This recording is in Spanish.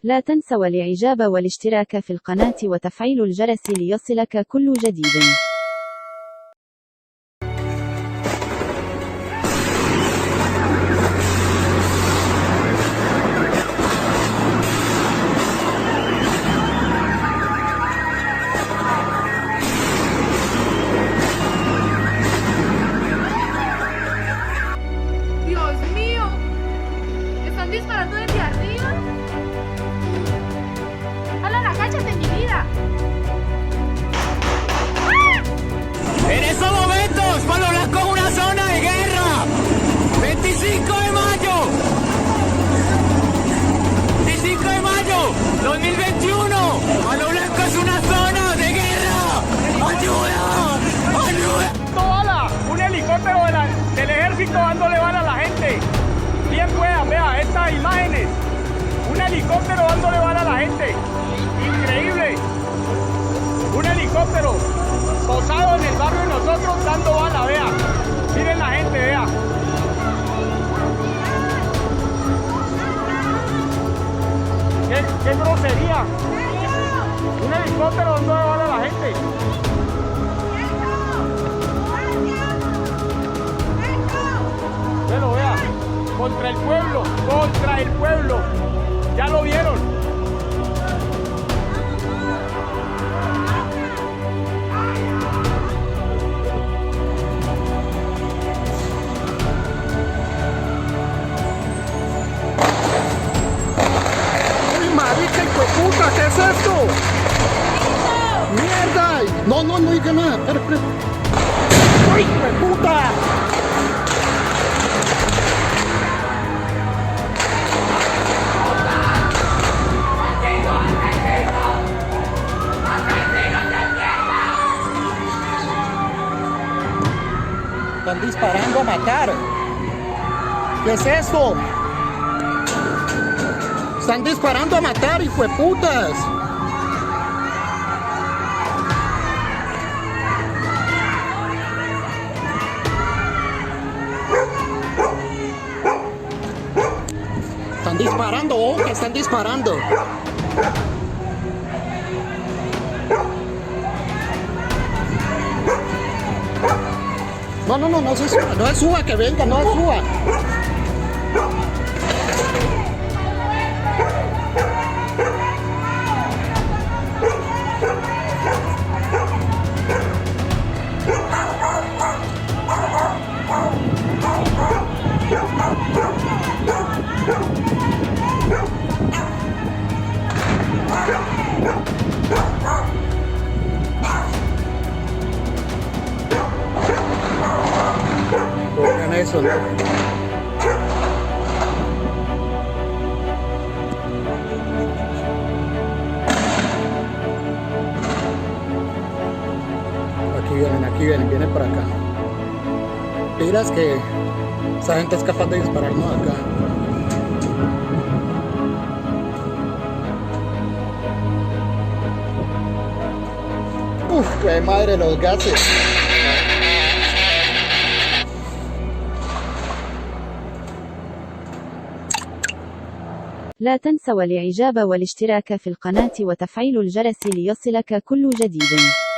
لا تنسوا الإعجاب والاشتراك في القناة وتفعيل الجرس ليصلك كل جديد. Dios mío, ¿están disparando desde arriba? ¡Alan, agáchate, mi vida! En estos momentos, Palo Blanco es una zona de guerra. 25 de mayo. 25 de mayo 2021. Palo Blanco es una zona de guerra. ¡Ayuda! ¡Ayuda! Bala, un helicóptero del ejército dándole bala a la gente. Bien puedan, vea estas imágenes. Un helicóptero dándole bala a la gente. Increíble. Un helicóptero posado en el barrio de nosotros dando bala, vea. Miren la gente, vea. ¡Qué grosería! Un helicóptero dando bala a la gente. Velo, vea, contra el pueblo, ya lo vieron. ¡Uy, marica, hijo de puta! ¿Qué es esto? ¡Mierda! No diga nada, espera. ¡Uy, hijo de puta! Están disparando a matar. ¿Qué es esto? Están disparando a matar, hijo de putas. Están disparando, ojo, que están disparando. No se suba, no se suba, que venga, no se suba. Oigan eso, ¿no? Vienen por acá. Miras que esa gente es capaz de dispararnos acá. Uf, qué madre los gases. لا تنسوا الإعجاب والاشتراك في القناة وتفعيل الجرس ليصلك كل جديد.